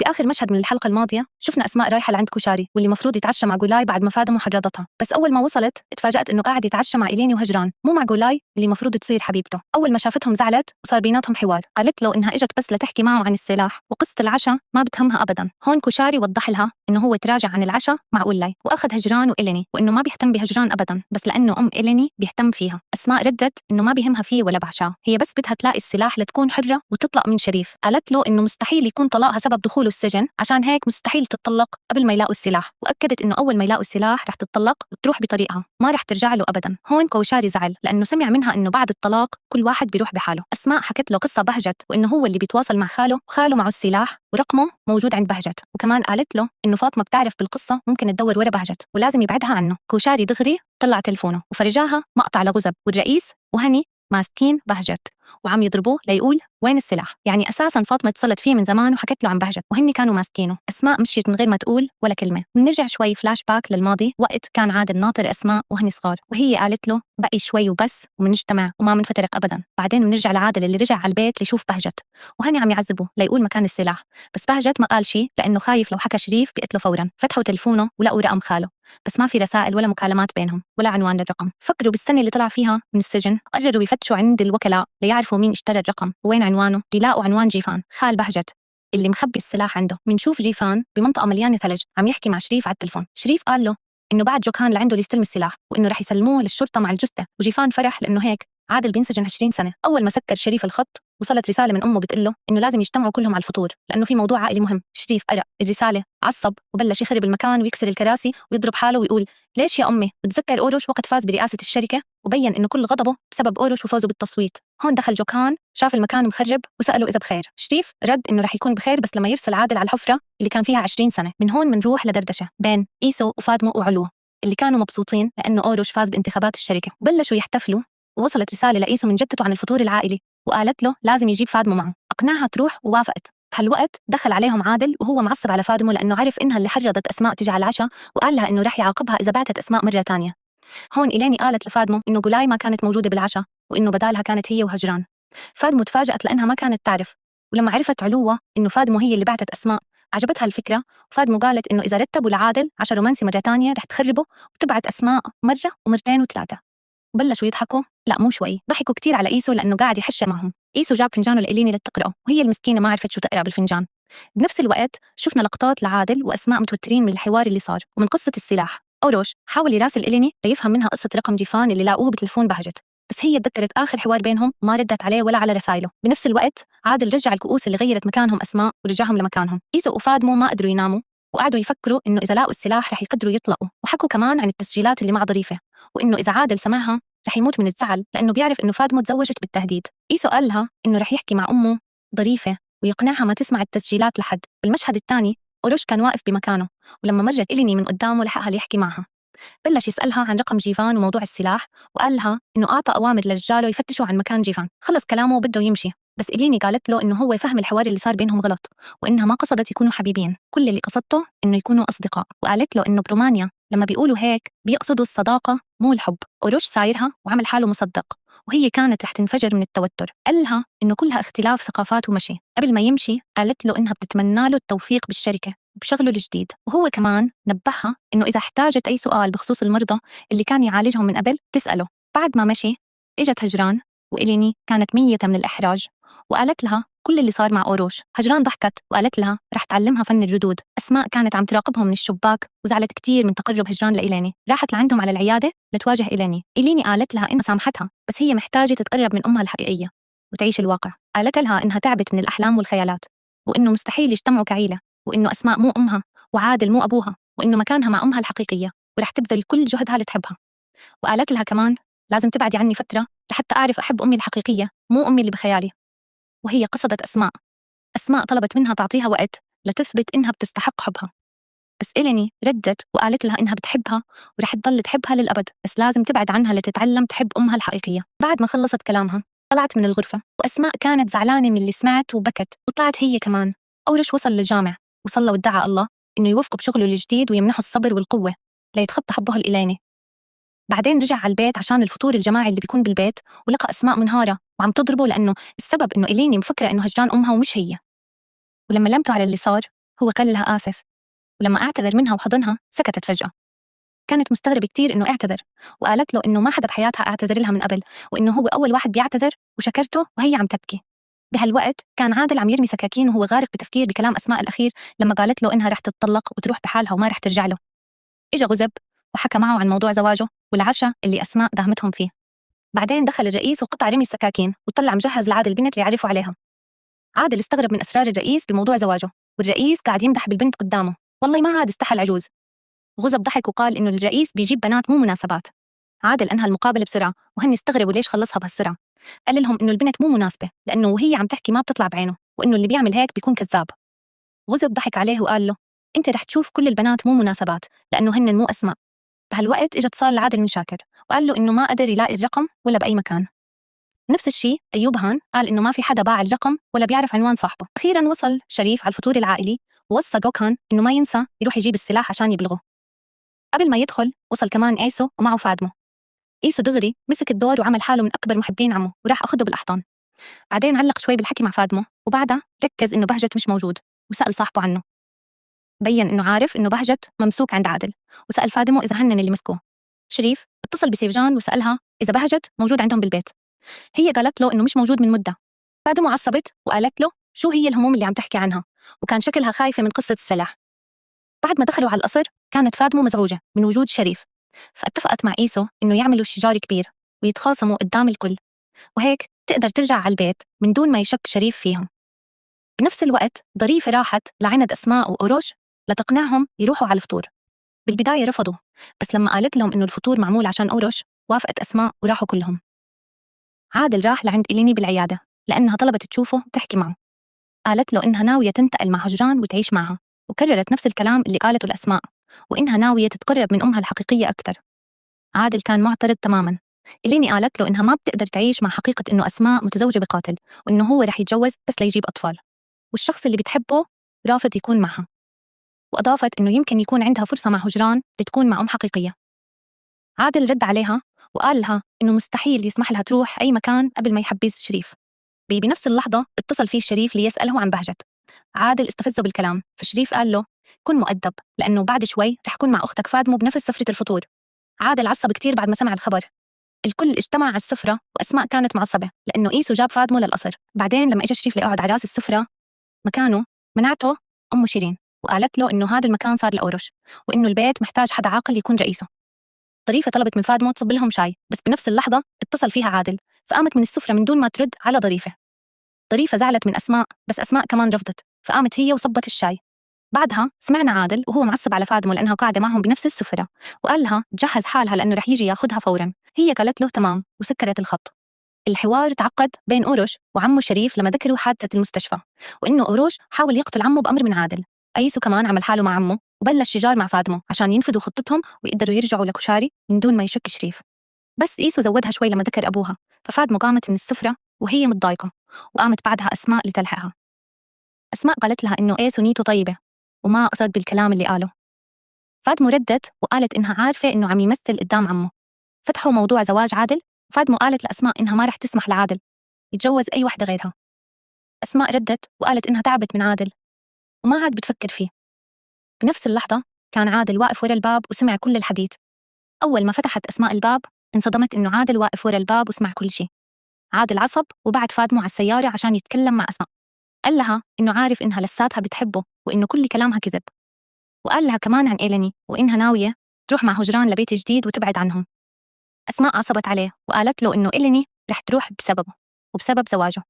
بآخر مشهد من الحلقة الماضية شفنا أسماء رايحة لعند كوشاري واللي مفروض يتعشى مع جولاي بعد ما فادم وحرضتها، بس أول ما وصلت اتفاجأت إنه قاعد يتعشى مع إليني وهجران، مو مع جولاي اللي مفروض تصير حبيبته. أول ما شافتهم زعلت وصار بيناتهم حوار، قالت له إنها إجت بس لتحكي معه عن السلاح وقصة العشاء ما بتهمها أبدا. هون كوشاري وضح لها إنه هو تراجع عن العشاء مع أولاي وأخذ هجران وإليني، وإنه ما بيهتم بهجران أبدا بس لأنه أم إليني بيهتم فيها. أسماء ردت إنه ما بيهمها فيه ولا بعشاه، هي بس بدها تلاقي السلاح لتكون حرة وتطلق من شريف. قالت له إنه مستحيل يكون طلاقها سبب دخوله السجن، عشان هيك مستحيل تتطلق قبل ما يلاقوا السلاح، وأكدت إنه أول ما يلاقوا السلاح رح تتطلق وتروح بطريقها ما رح ترجع له أبدا. هون كوشاري زعل لأنه سمع منها إنه بعد الطلاق كل واحد بيروح بحاله. أسماء حكت له قصة بهجت وإنه هو اللي بيتواصل مع خاله وخاله معه السلاح ورقمه موجود عند بهجت، وكمان قالت له إنه فاطمة بتعرف بالقصة ممكن تدور ورا بهجت ولازم يبعدها عنه. كوشاري دغري طلع تلفونه وفرجاها مقطع لغزب والرئيس وهني ماسكين بهجت وعم يضربوه ليقول وين السلاح، يعني أساساً فاطمة اتصلت فيه من زمان وحكت له عن بهجت وهن كانوا ماسكينه. أسماء مشيت من غير ما تقول ولا كلمة. بنرجع شوي فلاش باك للماضي، وقت كان عادل ناطر أسماء وهن صغار وهي قالت له بقي شوي وبس ومنجتمع وما منفترق أبداً. بعدين بنرجع لعادل اللي رجع على البيت ليشوف بهجت وهن عم يعذبوا ليقول مكان السلاح، بس بهجت ما قال شيء لأنه خايف لو حكى شريف بيقتله فوراً. فتحوا تلفونه ولقوا رقم خاله بس ما في رسائل ولا مكالمات بينهم ولا عنوان للرقم. فكروا بالسنة اللي طلع فيها من السجن وأجروا يفتشوا عند الوكلاء ليعرفوا مين اشترى الرقم وين عنوانه، ليلاقوا عنوان جيفان خال بهجت اللي مخبي السلاح عنده. منشوف جيفان بمنطقة مليانة ثلج عم يحكي مع شريف على التلفون. شريف قال له إنه بعد جوكان لعنده ليستلم السلاح وإنه رح يسلموه للشرطة مع الجثة، وجيفان فرح لأنه هيك عادل بينسجن 20 سنة. أول ما سكر شريف الخط وصلت رسالة من أمه بتقول له إنه لازم يجتمعوا كلهم على الفطور لأنه في موضوع عائلي مهم. شريف قرأ الرسالة عصب وبلش يخرب المكان ويكسر الكراسي ويضرب حاله ويقول ليش يا أمي؟ بتذكر أوروش وقت فاز برئاسة الشركة وبين إنه كل غضبه بسبب أوروش وفوزه بالتصويت. هون دخل جوكان شاف المكان مخرب وسأله إذا بخير. شريف رد إنه رح يكون بخير بس لما يرسل عادل على الحفرة اللي كان فيها 20 سنة. من هون منروح لدردشة بين إيسو وفادمو وعلو اللي كانوا مبسوطين لأنه أوروش فاز بانتخابات الشركة. بلشوا يحتفلوا ووصلت رسالة لإيسو من جدته عن الفطور العائلي وقالت له لازم يجيب فادمو معه. أقنعها تروح ووافقت. بهالوقت دخل عليهم عادل وهو معصب على فادمو لأنه عرف إنها اللي حرضت أسماء تجي على العشاء وقال لها إنه رح يعاقبها إذا بعتت أسماء مرة تانية. هون إليني قالت لفادمو إنه جولاي ما كانت موجودة بالعشاء وإنه بدالها كانت هي وهجران. فادمو تفاجأت لأنها ما كانت تعرف، ولما عرفت علوة إنه فادمو هي اللي بعتت أسماء عجبتها الفكرة، وفادمو قالت إنه إذا رتبوا لعادل عشان رومانسي مرة تانية رح تخربه وتبعت أسماء مرة ومرتين وثلاثة. بلشوا يضحكوا، لا مو شوي، ضحكوا كتير على إيسو لأنه قاعد يحشر معهم. إيسو جاب فنجانه لإليني لتقرأه وهي المسكينة ما عرفت شو تقرأ بالفنجان. بنفس الوقت شفنا لقطات لعادل وأسماء متوترين من الحوار اللي صار ومن قصة السلاح. أوروش حاول يراسل إليني ليفهم منها قصة رقم جيفان اللي لاقوه بتلفون بهجت، بس هي تذكرت آخر حوار بينهم ما ردت عليه ولا على رسائله. بنفس الوقت عادل رجع الكؤوس اللي غيرت مكانهم أسماء ورجعهم لمكانهم. إيسو وفادمو ما قدروا يناموا وقعدوا يفكروا إنه إذا لاقوا السلاح رح يقدروا يطلقوا، وحكوا كمان عن التسجيلات اللي مع ظريفة وإنه إذا عادل سمعها رح يموت من الزعل لأنه بيعرف إنه فادمو تزوجت بالتهديد. إيسو قال لها إنه رح يحكي مع أمه ظريفة ويقنعها ما تسمع التسجيلات لحد. بالمشهد الثاني أوروش كان واقف بمكانه ولما مرت إليني من قدامه لحقها ليحكي معها. بلش يسألها عن رقم جيفان وموضوع السلاح وقال لها إنه أعطى أوامر لرجاله يفتشوا عن مكان جيفان. خلص كلامه وبده يمشي، بس إليني قالت له إنه هو فهم الحوار اللي صار بينهم غلط وإنها ما قصدت يكونوا حبيبين، كل اللي قصدته إنه يكونوا أصدقاء. وقالت له إنه برومانيا لما بيقولوا هيك بيقصدوا الصداقة مو الحب. أوروش سايرها وعمل حاله مصدق وهي كانت رح تنفجر من التوتر. قال لها إنه كلها اختلاف ثقافات ومشي. قبل ما يمشي قالت له إنها بتتمنى له التوفيق بالشركة بشغله الجديد، وهو كمان نبهها إنه إذا احتاجت أي سؤال بخصوص المرضى اللي كان يعالجهم من قبل تسأله. بعد ما مشي إجت هجران وإليني كانت ميتة من الإحراج وقالت لها كل اللي صار مع أوروش. هجران ضحكت وقالت لها رح تعلمها فن الردود. أسماء كانت عم تراقبهم من الشباك وزعلت كتير من تقرب هجران لإليني، راحت لعندهم على العيادة لتواجه إليني قالت لها إنها سامحتها بس هي محتاجة تتقرب من أمها الحقيقية وتعيش الواقع. قالت لها إنها تعبت من الأحلام والخيالات وإنه مستحيل يجتمعوا كعيلة وإنه أسماء مو أمها وعادل مو أبوها وإنه مكانها مع أمها الحقيقية ورح تبذل كل جهدها لتحبها. وقالت لها كمان لازم تبعدي عني فترة لحتى أعرف أحب أمي الحقيقية مو أمي اللي بخيالي. وهي قصدت أسماء طلبت منها تعطيها وقت لتثبت إنها بتستحق حبها، بس إليني ردت وقالت لها إنها بتحبها ورح تضل تحبها للأبد بس لازم تبعد عنها لتتعلم تحب أمها الحقيقية. بعد ما خلصت كلامها طلعت من الغرفة وأسماء كانت زعلانة من اللي سمعت وبكت وطلعت هي كمان. أوروش وصل للجامع وصلى وادعى الله إنه يوفقه بشغله الجديد ويمنحه الصبر والقوة ليتخطى حبه لإليني. بعدين رجع على البيت عشان الفطور الجماعي اللي بيكون بالبيت ولقى أسماء منهارة وعم تضربه لأنه السبب إنه إليني مفكرة إنه هجران أمها ومش هي. ولما لمته على اللي صار هو قال لها آسف، ولما اعتذر منها وحضنها سكتت فجأة. كانت مستغربة كتير إنه اعتذر، وقالت له إنه ما حدا بحياتها اعتذر لها من قبل، وإنه هو أول واحد بيعتذر وشكرته وهي عم تبكي. بهالوقت كان عادل عم يرمي سكاكين وهو غارق بتفكير بكلام أسماء الأخير لما قالت له إنها رح تتطلق وتروح بحالها وما رح ترجع له. إجا غزب وحكى معه عن موضوع زواجه والعشاء اللي أسماء داهمتهم فيه. بعدين دخل الرئيس وقطع رمي السكاكين وطلع مجهز لعادل البنت اللي يعرفوا عليها. عادل استغرب من أسرار الرئيس بموضوع زواجه، والرئيس قاعد يمدح بالبنت قدامه، والله ما عاد استحى العجوز. غزب ضحك وقال إنه الرئيس بيجيب بنات مو مناسبات. عادل أنهى المقابلة بسرعة وهن استغربوا ليش خلصها بهالسرعة. قال لهم إنه البنت مو مناسبة لأنه وهي عم تحكي ما بتطلع بعينه، وإنه اللي بيعمل هيك بيكون كذاب. غزب ضحك عليه وقال له أنت رح تشوف كل البنات مو مناسبات لأنه هن مو أسماء. بهالوقت إجا اتصال لعادل من شاكر وقال له إنه ما قدر يلاقي الرقم ولا بأي مكان. نفس الشيء أيوب هان قال إنه ما في حدا باع الرقم ولا بيعرف عنوان صاحبه. أخيراً وصل شريف على الفطور العائلي ووصى دوكان إنه ما ينسى يروح يجيب السلاح عشان يبلغه. قبل ما يدخل وصل كمان إيسو ومعه فادمو. إيسو دغري مسك الدور وعمل حاله من أكبر محبين عمه وراح أخده بالأحضان. بعدين علق شوي بالحكي مع فادمو وبعدها ركز إنه بهجت مش موجود وسأل صاحبه عنه. بين إنه عارف إنه بهجت ممسوك عند عادل، وسأل فادمو إذا هنن اللي مسكوه. شريف اتصل بسيفجان وسألها إذا بهجت موجود عندهم بالبيت. هي قالت له إنه مش موجود من مدة. فادمو عصبت وقالت له شو هي الهموم اللي عم تحكي عنها، وكان شكلها خايفة من قصة السلاح. بعد ما دخلوا على القصر كانت فادمو مزعوجة من وجود شريف، فاتفقت مع إيسو إنه يعملوا شجار كبير ويتخاصموا قدام الكل، وهيك تقدر ترجع على البيت من دون ما يشك شريف فيهم. بنفس الوقت ظريفة راحت لعند أسماء وأوروش لتقنعهم يروحوا على الفطور. بالبداية رفضوا، بس لما قالت لهم إنه الفطور معمول عشان أوروش وافقت أسماء وراحوا كلهم. عادل راح لعند إليني بالعيادة لأنها طلبت تشوفه وتحكي معه. قالت له إنها ناوية تنتقل مع هجران وتعيش معها، وكررت نفس الكلام اللي قالته الأسماء، وإنها ناوية تتقرب من أمها الحقيقية أكتر. عادل كان معترض تماماً. إليني قالت له إنها ما بتقدر تعيش مع حقيقة إنه أسماء متزوجة بقاتل، وإنه هو رح يتجوز بس ليجيب أطفال، والشخص اللي بتحبه رافض يكون معها. وأضافت إنه يمكن يكون عندها فرصة مع هجران لتكون مع أم حقيقية. عادل رد عليها وقال لها إنه مستحيل يسمح لها تروح أي مكان قبل ما يحبس شريف. بنفس اللحظة اتصل فيه شريف ليسأله عن بهجت. عادل استفزه بالكلام، فشريف قال له كن مؤدب لأنه بعد شوي رح كون مع أختك فادمو بنفس سفرة الفطور. عادل عصب كتير بعد ما سمع الخبر. الكل اجتمع على السفرة وأسماء كانت معصبة لأنه إيسو جاب فادمو للقصر. بعدين لما إجا شريف ليقعد على راس السفرة مكانه منعته أم شيرين وقالت له إنه هذا المكان صار لأوروش، وإنه البيت محتاج حدا عاقل يكون رئيسه. طريفة طلبت من فادمو تصب لهم شاي، بس بنفس اللحظة اتصل فيها عادل، فقامت من السفرة من دون ما ترد على ظريفة. ظريفة زعلت من أسماء، بس أسماء كمان رفضت، فقامت هي وصبت الشاي. بعدها سمعنا عادل وهو معصب على فادمو لأنها قاعدة معهم بنفس السفرة، وقال لها تجهز حالها لأنه رح يجي ياخدها فورا. هي قالت له تمام وسكرت الخط. الحوار تعقد بين أوروش وعمه شريف لما ذكروا حادثة المستشفى، وإنه أوروش حاول يقتل عمه بأمر من عادل. أيسو كمان عمل حاله مع عمه وبلش شجار مع فادمو عشان ينفذوا خطتهم ويقدروا يرجعوا لكشاري من دون ما يشك شريف. بس إيسو زودها شوي لما ذكر أبوها، ففادمو قامت من السفرة وهي متضايقة، وقامت بعدها أسماء لتلحقها. أسماء قالت لها إنه إيسو نيته طيبة وما قصد بالكلام اللي قاله. فادمو ردت وقالت إنها عارفة إنه عم يمثل قدام عمه. فتحوا موضوع زواج عادل، فادمو قالت لأسماء إنها ما رح تسمح لعادل يتجوز أي وحدة غيرها. أسماء ردت وقالت إنها تعبت من عادل وما عاد بتفكر فيه. بنفس اللحظة كان عادل واقف ورا الباب وسمع كل الحديث. أول ما فتحت أسماء الباب انصدمت إنه عادل واقف ورا الباب وسمع كل شيء. عادل عصب وبعد فادمو على السيارة عشان يتكلم مع أسماء. قال لها إنه عارف إنها لساتها بتحبه وإنه كل كلامها كذب، وقال لها كمان عن إيلاني وإنها ناوية تروح مع هجران لبيت جديد وتبعد عنهم. أسماء عصبت عليه وقالت له إنه إيلاني رح تروح بسببه وبسبب زواجه.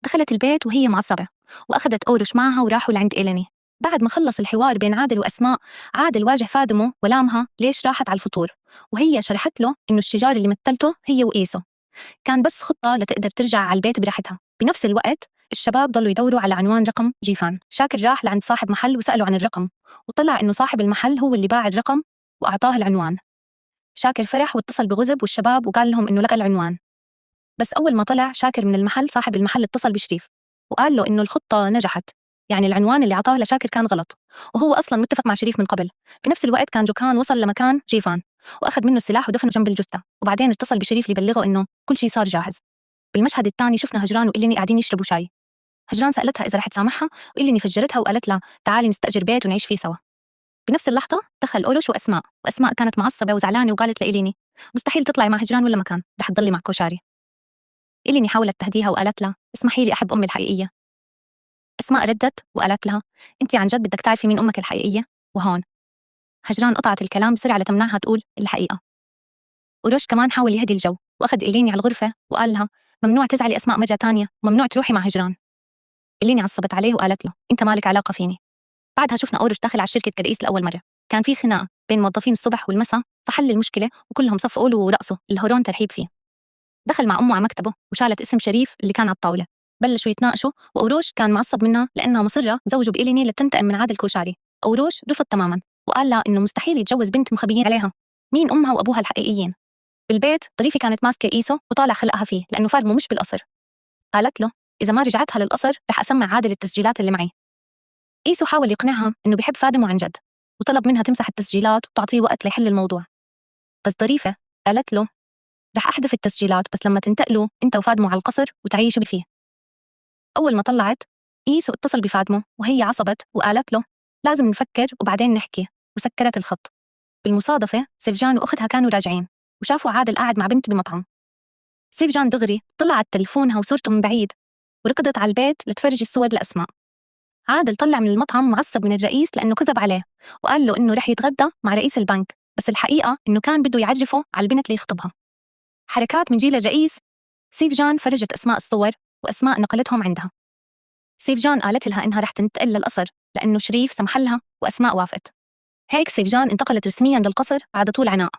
دخلت البيت وهي معصبة وأخذت أوروش معها وراحوا لعند إيلاني. بعد ما خلص الحوار بين عادل وأسماء، عادل واجه فادمو ولامها ليش راحت على الفطور، وهي شرحت له إنه الشجار اللي مثلته هي وإيسو كان بس خطة لتقدر ترجع على البيت براحتها. بنفس الوقت الشباب ضلوا يدوروا على عنوان رقم جيفان. شاكر راح لعند صاحب محل وسأله عن الرقم، وطلع إنه صاحب المحل هو اللي باع الرقم وأعطاه العنوان. شاكر فرح واتصل بغزب والشباب وقال لهم إنه لقى العنوان. بس أول ما طلع شاكر من المحل، صاحب المحل اتصل بشريف وقال له إنه الخطة نجحت، يعني العنوان اللي عطاه لشاكر كان غلط، وهو أصلاً متفق مع شريف من قبل. بنفس الوقت كان جوكان وصل لمكان جيفان وأخذ منه السلاح ودفنه جنب الجثة، وبعدين اتصل بشريف ليبلغه إنه كل شيء صار جاهز. بالمشهد الثاني شفنا هجران وإليني قاعدين يشربوا شاي. هجران سألتها إذا رح تسامحها وإلي إني فجرتها وقالت لها تعالي نستأجر بيت ونعيش فيه سوا. بنفس اللحظة دخل أوروش وأسماء كانت معصبة وزعلانة وقالت لإليني مستحيل تطلعي مع هجران ولا مكان، رح تضلي مع كوشاري. إليني حاولت تهديها وقالت لها اسمحي لي أحب أمي الحقيقية. أسماء ردت وقالت لها أنت عن جد بدك تعرفي مين أمك الحقيقية؟ وهون هجران قطعت الكلام بسرعة لتمنعها تقول الحقيقة. أوروش كمان حاول يهدي الجو وأخذ إليني على الغرفة وقال لها ممنوع تزعلي أسماء مرة تانية وممنوع تروحي مع هجران. إليني عصبت عليه وقالت له أنت مالك علاقة فيني. بعدها شفنا أوروش داخل على شركة كرئيس لأول مرة. كان في خناقة بين موظفين الصبح والمساء، فحل المشكلة وكلهم صفقوا له ورقصوا الهورون ترحيب فيه. دخل مع أمه على مكتبه وشالت اسم شريف اللي كان على الطاولة. بلشوا يتناقشوا وأوروش كان معصب منها لأنها مصرة تزوجه بإليني لتنتقم من عادل كوشاري. أوروش رفض تماما وقال لها إنه مستحيل يتجوز بنت مخبيين عليها مين أمها وأبوها الحقيقيين. بالبيت ظريفة كانت ماسكة إيسو وطالع خلقها فيه لأنه فادمه مش بالقصر. قالت له إذا ما رجعتها للقصر رح أسمع عادل التسجيلات اللي معي. إيسو حاول يقنعها إنه بيحب فادمه عن جد وطلب منها تمسح التسجيلات وتعطيه وقت ليحل الموضوع. بس ظريفة قالت له رح أحذف التسجيلات بس لما تنتقلوا أنت وفادمه على القصر وتعيشوا فيه. أول ما طلعت إيسو اتصل بفادمه وهي عصبت وقالت له لازم نفكر وبعدين نحكي وسكرت الخط. بالمصادفة سيفجان وأختها كانوا راجعين وشافوا عادل قاعد مع بنت بمطعم. سيفجان دغري طلعت تلفونها وصورته من بعيد وركضت على البيت لتفرجي الصور لأسماء. عادل طلع من المطعم معصب من الرئيس لأنه كذب عليه وقال له إنه رح يتغدى مع رئيس البنك، بس الحقيقة إنه كان بده يعرفه على البنت اللي يخطبها. حركات من جيل الرئيس. سيفجان فرجت أسماء الصور وأسماء نقلتهم عندها. سيفجان قالت لها إنها رح تنتقل للقصر لأنه شريف سمح لها وأسماء وافقت. هيك سيفجان انتقلت رسمياً للقصر بعد طول عناء.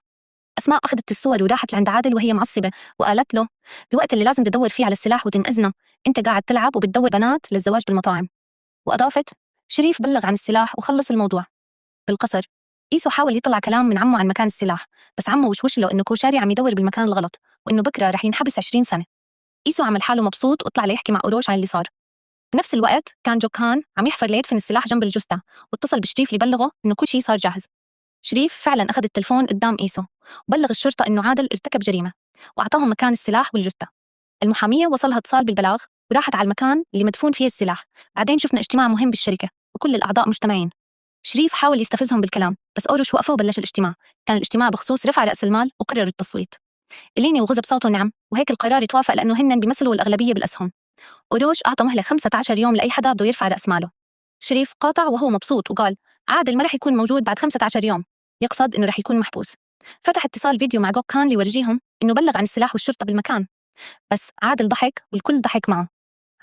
أسماء أخذت الصور وراحت لعند عادل وهي معصبة وقالت له بوقت اللي لازم تدور فيه على السلاح وتنقذنا أنت قاعد تلعب وبتدور بنات للزواج بالمطاعم. وأضافت شريف بلغ عن السلاح وخلص الموضوع. بالقصر إيسو حاول يطلع كلام من عمه عن مكان السلاح بس عمه وشوش له إنه كوشاري عم يدور بالمكان الغلط وإنه بكرة رح ينحبس 20 سنة. إيسو عمل حاله مبسوط وطلع ليحكي مع أوروش عن اللي صار. بنفس الوقت كان جوكان عم يحفر ليدفن السلاح جنب الجثة واتصل بشريف ليبلغه إنه كل شيء صار جاهز. شريف فعلا أخذ التلفون قدام إيسو وبلغ الشرطة إنه عادل ارتكب جريمة وأعطاهم مكان السلاح والجثة. المحامية وصلها اتصال بالبلاغ وراحت على المكان اللي مدفون فيه السلاح. بعدين شفنا اجتماع مهم بالشركة وكل الأعضاء مجتمعين. شريف حاول يستفزهم بالكلام بس أوروش وقفوا وبلش الاجتماع. كان الاجتماع بخصوص رفع رأس المال وقرروا التصويت. إليني وغضب صوته نعم وهيك القرار يتوافق لأنه هن بيمثلوا الأغلبية بالأسهم. أوروش أعطى مهلة 15 يوم لأي حدا بده يرفع رأس ماله. شريف قاطع وهو مبسوط وقال عادل ما رح يكون موجود بعد 15 يوم، يقصد إنه رح يكون محبوس. فتح اتصال فيديو مع جوكان ليورجيهم إنه بلغ عن السلاح والشرطة بالمكان. بس عادل ضحك والكل ضحك معه.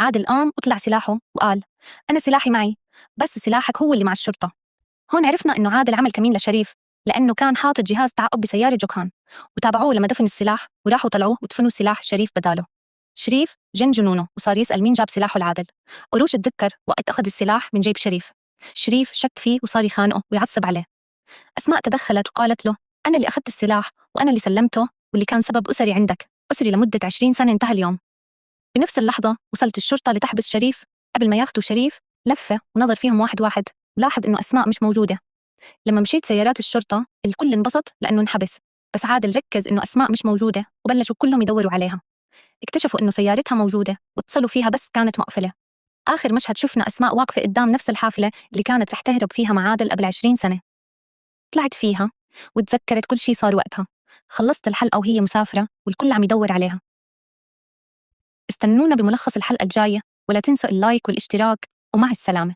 عادل قام وطلع سلاحه وقال أنا سلاحي معي بس سلاحك هو اللي مع الشرطة. هون عرفنا إنه عادل عمل كمين لشريف لأنه كان حاطط جهاز تعقب بسيارة جوكان وتابعوه لما دفن السلاح وراحوا طلعوه ودفنوا سلاح شريف بداله. شريف جن جنونه وصار يسأل مين جاب سلاحه لعادل. أوروش اتذكر وقت أخذ السلاح من جيب شريف شك فيه وصار يخانقه ويعصب عليه. أسماء تدخلت وقالت له أنا اللي أخذت السلاح وأنا اللي سلمته واللي كان سبب أسري عندك، أسري لمدة 20 سنة انتهى اليوم. بنفس اللحظة وصلت الشرطة لتحبس شريف. قبل ما ياخدوا شريف لفة ونظر فيهم واحد واحد ولاحظ إنه أسماء مش موجودة. لما مشيت سيارات الشرطة الكل انبسط لأنه انحبس بس عادل ركز إنه أسماء مش موجودة وبلشوا كلهم يدوروا عليها. اكتشفوا إنه سيارتها موجودة واتصلوا فيها بس كانت مقفلة. آخر مشهد شفنا أسماء واقفة قدام نفس الحافلة اللي كانت رح تهرب فيها مع عادل قبل 20 سنة. طلعت فيها وتذكرت كل شيء صار وقتها. خلصت الحلقة وهي مسافرة والكل عم يدور عليها. استنونا بملخص الحلقة الجاية ولا تنسوا اللايك والاشتراك ومع السلامة.